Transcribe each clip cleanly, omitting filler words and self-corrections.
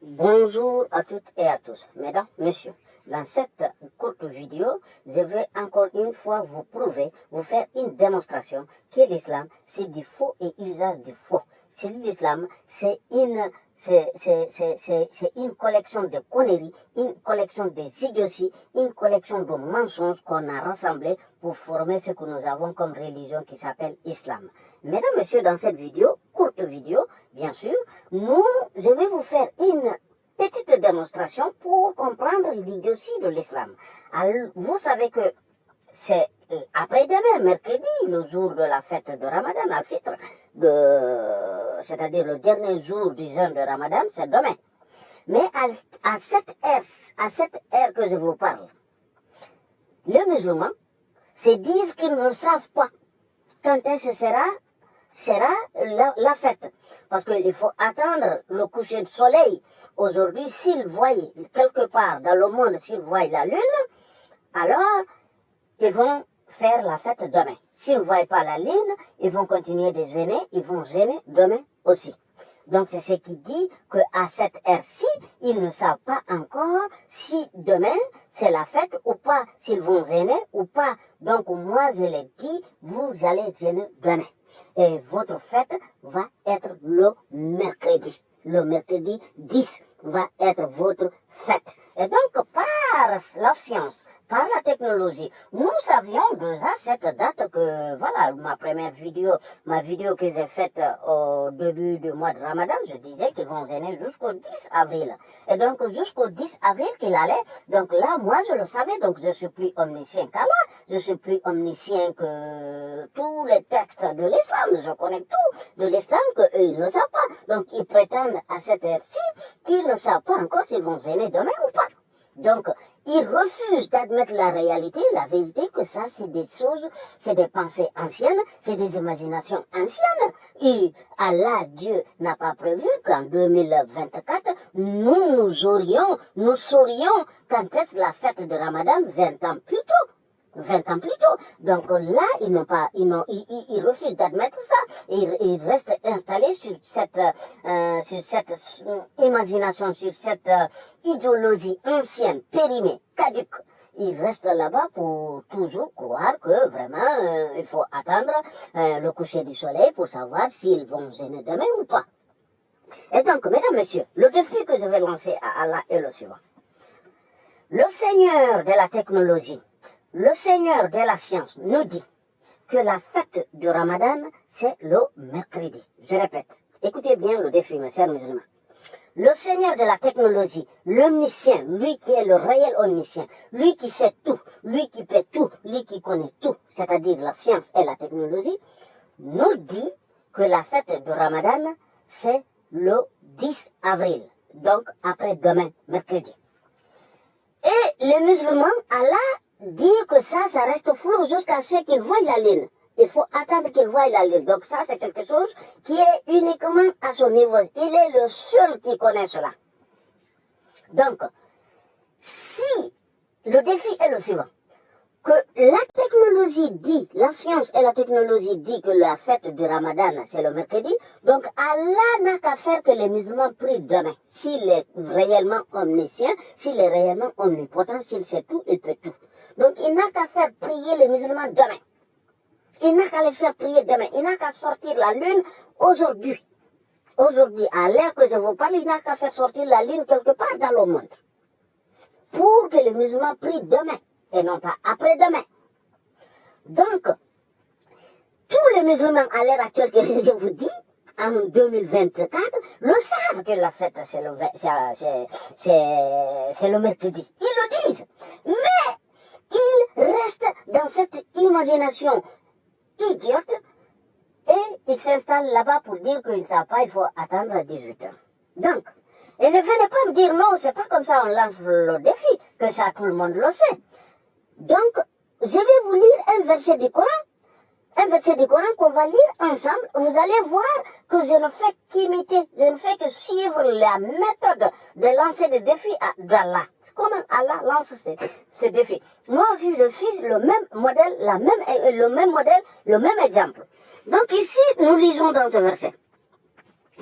Bonjour à toutes et à tous, mesdames, messieurs. Dans cette courte vidéo, je vais encore une fois vous prouver, vous faire une démonstration que l'islam, c'est du faux et usage du faux. C'est l'islam, c'est une collection de conneries, une collection de idioties, une collection de mensonges qu'on a rassemblés pour former ce que nous avons comme religion qui s'appelle islam. Mesdames, messieurs, dans cette vidéo, courte vidéo, bien sûr, je vais vous faire une petite démonstration pour comprendre l'idiotie de l'islam. Vous savez que c'est après-demain, mercredi, le jour de la fête de Ramadan, Al-Fitr, c'est-à-dire le dernier jour du jeûne de Ramadan, c'est demain. Mais à cette heure que je vous parle, les musulmans se disent qu'ils ne savent pas quand est-ce sera la fête. Parce qu'il faut attendre le coucher du soleil. Aujourd'hui, s'ils voient quelque part dans le monde, s'ils voient la lune, alors ils vont faire la fête demain. S'ils ne voient pas la lune, ils vont continuer de jeûner, ils vont jeûner demain aussi. Donc c'est ce qui dit qu'à cette heure-ci, ils ne savent pas encore si demain c'est la fête ou pas, s'ils vont jeûner ou pas. Donc moi je les dis, vous allez jeûner demain. Et votre fête va être le mercredi. Le mercredi 10 va être votre fête. Et donc par la science, par la technologie, nous savions déjà cette date que, voilà, ma vidéo que j'ai faite au début du mois de Ramadan, je disais qu'ils vont jeûner jusqu'au 10 avril. Et donc jusqu'au 10 avril qu'il allait, donc là, moi je le savais, donc je suis plus omniscient qu'Allah, je suis plus omniscient que tous les textes de l'islam, je connais tout de l'islam qu'eux ils ne savent pas. Donc ils prétendent à cette heure-ci qu'ils ne savent pas encore s'ils vont jeûner demain ou pas. Donc, ils refusent d'admettre la réalité, la vérité, que ça, c'est des choses, c'est des pensées anciennes, c'est des imaginations anciennes. Et Allah, Dieu, n'a pas prévu qu'en 2024, nous saurions quand est-ce la fête de Ramadan 20 ans plus tôt. 20 ans plus tôt. Donc là, ils refusent d'admettre ça. Ils restent installés sur cette imagination, sur cette idéologie ancienne, périmée, caduque. Ils restent là-bas pour toujours croire que vraiment, il faut attendre le coucher du soleil pour savoir s'ils vont jeûner demain ou pas. Et donc, mesdames, messieurs, le défi que je vais lancer à Allah est le suivant. Le Seigneur de la technologie, le Seigneur de la science nous dit que la fête du Ramadan, c'est le mercredi. Je répète, écoutez bien le défi, mes chers musulmans. Le Seigneur de la technologie, l'omniscient, lui qui est le réel omniscient, lui qui sait tout, lui qui peut tout, lui qui connaît tout, c'est-à-dire la science et la technologie, nous dit que la fête du Ramadan, c'est le 10 avril, donc après-demain, mercredi. Et les musulmans, Allah dit que ça reste flou jusqu'à ce qu'ils voient la lune. Il faut attendre qu'ils voient la lune. Donc ça, c'est quelque chose qui est uniquement à son niveau. Il est le seul qui connaît cela. Donc, si le défi est le suivant, que la technologie dit, la science et la technologie dit que la fête du Ramadan, c'est le mercredi, donc Allah n'a qu'à faire que les musulmans prient demain. S'il est réellement omniscient, s'il est réellement omnipotent, s'il sait tout, il peut tout. Donc il n'a qu'à faire prier les musulmans demain. Il n'a qu'à les faire prier demain. Il n'a qu'à sortir la lune aujourd'hui. Aujourd'hui, à l'heure que je vous parle, il n'a qu'à faire sortir la lune quelque part dans le monde. Pour que les musulmans prient demain. Et non pas après-demain. Donc, tous les musulmans à l'heure actuelle que je vous dis, en 2024, le savent que la fête c'est le mercredi. Ils le disent. Mais, ils restent dans cette imagination idiote et ils s'installent là-bas pour dire qu'ils ne savent pas, il faut attendre 18 heures. Donc, et ne venez pas me dire non, c'est pas comme ça on lance le défi, que ça tout le monde le sait. Donc, je vais vous lire un verset du Coran qu'on va lire ensemble. Vous allez voir que je ne fais qu'imiter, je ne fais que suivre la méthode de lancer des défis d'Allah. Comment Allah lance ces défis. Moi aussi, je suis le même modèle, le même exemple. Donc ici, nous lisons dans ce verset,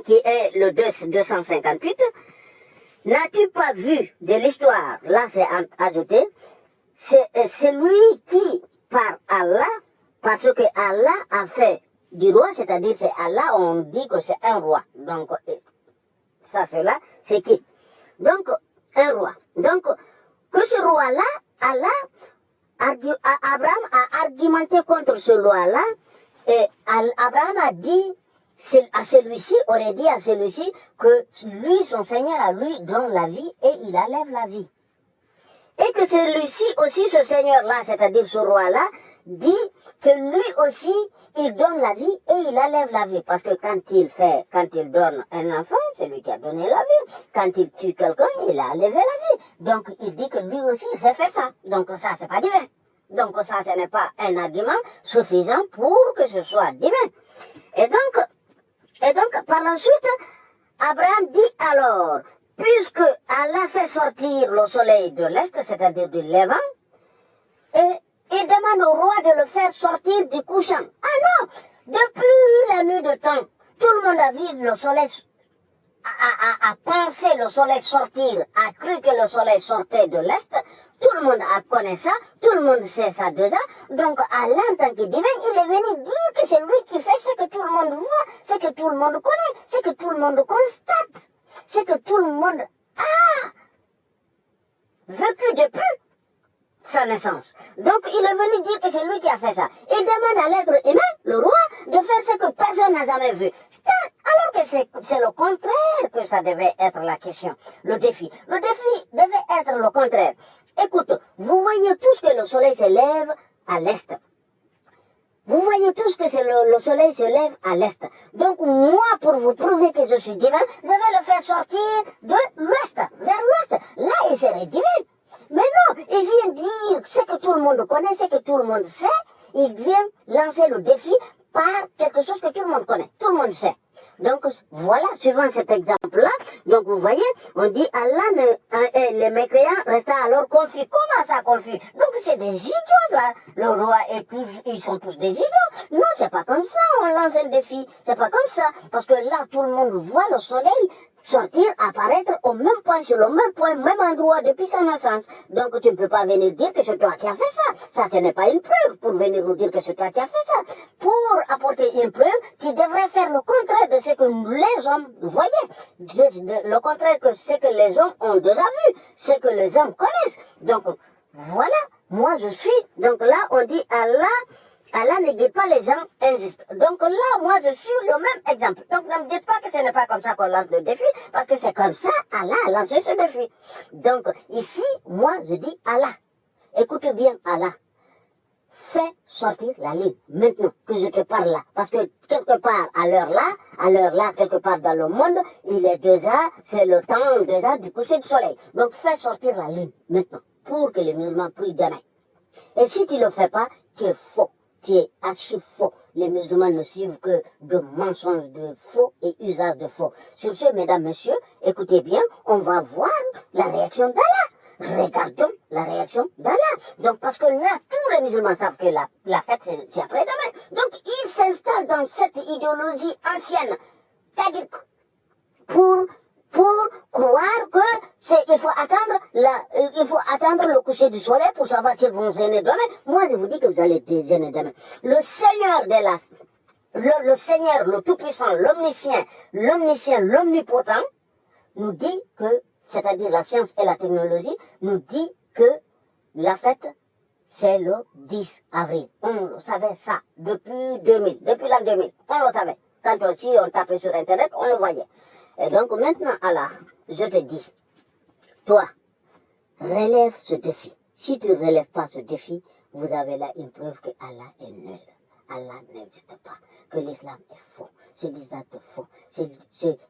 qui est le 258, N'as-tu pas vu de l'histoire, là c'est ajouté, c'est celui qui, par Allah, parce que Allah a fait du roi, c'est-à-dire c'est Allah, on dit que c'est un roi. Donc, ça, cela, c'est qui? Donc, un roi. Donc, que ce roi-là, Allah, Abraham a argumenté contre ce roi-là, et Abraham a dit à celui-ci, aurait dit à celui-ci que lui, son Seigneur, à lui donne la vie et il enlève la vie. Et que celui-ci aussi, ce Seigneur-là, c'est-à-dire ce roi-là, dit que lui aussi, il donne la vie et il enlève la vie. Parce que quand il donne un enfant, c'est lui qui a donné la vie. Quand il tue quelqu'un, il a enlevé la vie. Donc, il dit que lui aussi, il sait faire ça. Donc, ça, c'est pas divin. Donc, ça, ce n'est pas un argument suffisant pour que ce soit divin. Et donc, par la suite, Abraham dit alors, puisque Allah fait sortir le soleil de l'Est, c'est-à-dire du Levant, et il demande au roi de le faire sortir du couchant. Ah non! Depuis la nuit de temps, tout le monde a vu le soleil, a pensé le soleil sortir, a cru que le soleil sortait de l'Est. Tout le monde a connu ça, tout le monde sait ça déjà. Donc Allah, en tant que divin, il est venu dire que c'est lui qui fait ce que tout le monde voit, ce que tout le monde connaît, ce que tout le monde constate, ce que tout le monde a vécu depuis sa naissance. Donc, il est venu dire que c'est lui qui a fait ça. Il demande à l'être humain, le roi, de faire ce que personne n'a jamais vu. Alors que c'est le contraire que ça devait être la question, le défi. Le défi devait être le contraire. Écoute, vous voyez tous que le soleil se lève à l'est. Vous voyez tous que le soleil se lève à l'est. Donc, moi, pour vous prouver que je suis divin, je vais le faire sortir de l'ouest, vers l'ouest. Là, il serait divin. Mais non, il vient dire ce que tout le monde connaît, ce que tout le monde sait. Il vient lancer le défi par quelque chose que tout le monde connaît, tout le monde sait. Donc voilà, suivant cet exemple-là, donc vous voyez, on dit Allah, les mécréants resta alors confus. Comment ça confus? Donc c'est des idiots là. Le roi et tous, ils sont tous des idiots. Non, c'est pas comme ça, on lance un défi. C'est pas comme ça. Parce que là, tout le monde voit le soleil sortir, apparaître au même point, sur le même point, même endroit depuis sa naissance. Donc tu ne peux pas venir dire que c'est toi qui as fait ça. Ça, ce n'est pas une preuve pour venir nous dire que c'est toi qui as fait ça. Pour apporter une preuve, tu devrais faire le contraire de ce que les hommes voyaient. Le contraire de ce que les hommes ont déjà vu, ce que les hommes connaissent. Donc voilà, moi je suis. Donc là, on dit Allah ne guide pas les gens injustes. Donc là, moi, je suis le même exemple. Donc ne me dites pas que ce n'est pas comme ça qu'on lance le défi, parce que c'est comme ça Allah a lancé ce défi. Donc ici, moi, je dis Allah. Écoute bien Allah. Fais sortir la ligne, maintenant que je te parle là. Parce que quelque part, à l'heure là, quelque part dans le monde, il est déjà, c'est le temps déjà du coucher du soleil. Donc fais sortir la ligne, maintenant, pour que les musulmans prient demain. Et si tu ne le fais pas, tu es faux. Tu es archi faux. Les musulmans ne suivent que de mensonges de faux et usages de faux. Sur ce, mesdames, messieurs, écoutez bien, on va voir la réaction d'Allah. Regardons la réaction d'Allah. Donc, parce que là, tous les musulmans savent que la fête, c'est après-demain. Donc, ils s'installent dans cette idéologie ancienne, caduque, pour croire que il faut attendre le coucher du soleil pour savoir s'ils vont gêner demain. Moi, je vous dis que vous allez être gêner demain. Le Seigneur le Seigneur, le Tout-Puissant, l'Omniscient, l'Omnipotent, nous dit que, c'est-à-dire la science et la technologie, nous dit que la fête, c'est le 10 avril. On le savait ça depuis 2000, depuis l'an 2000. On le savait. Quand aussi on tapait sur Internet, on le voyait. Et donc maintenant, Allah, je te dis, toi, relève ce défi. Si tu ne relèves pas ce défi, vous avez là une preuve que Allah est nul. Allah n'existe pas, que l'islam est faux, c'est l'usage de faux, c'est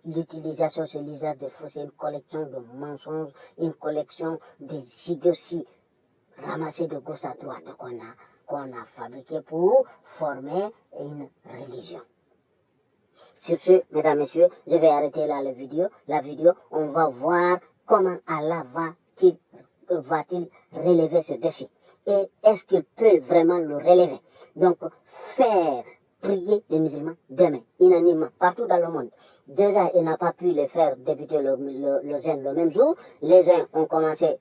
l'utilisation, c'est l'usage de faux, c'est une collection de mensonges, une collection de idioties ramassées de gauche à droite qu'on a fabriqué pour former une religion. Sur ce, mesdames, messieurs, je vais arrêter là la vidéo, on va voir comment Allah va-t-il relever ce défi. Et est-ce qu'il peut vraiment le relever? Donc, faire prier les musulmans demain, unanimement, partout dans le monde. Déjà, il n'a pas pu les faire débuter le jeûne le même jour. Les uns ont commencé,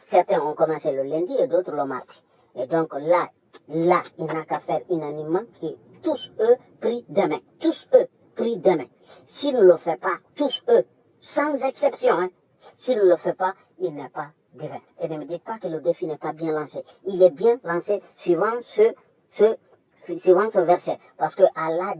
certains ont commencé le lundi et d'autres le mardi. Et donc là, il n'a qu'à faire unanimement que tous eux prient demain. Tous eux prient demain. S'il ne le fait pas, tous eux, sans exception, hein, s'il ne le fait pas, il n'est pas divin. Et ne me dites pas que le défi n'est pas bien lancé. Il est bien lancé suivant ce verset. Parce que Allah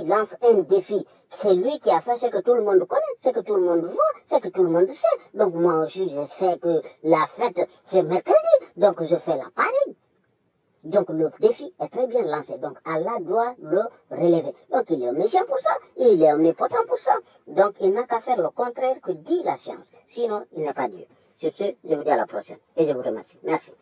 lance un défi. C'est lui qui a fait ce que tout le monde connaît, ce que tout le monde voit, ce que tout le monde sait. Donc moi aussi, je sais que la fête, c'est mercredi. Donc je fais la parade. Donc le défi est très bien lancé. Donc Allah doit le relever. Donc il est omniscient pour ça, il est omnipotent pour ça. Donc il n'a qu'à faire le contraire que dit la science. Sinon, il n'est pas Dieu. Sur ce, je vous dis à la prochaine. Et je vous remercie. Merci.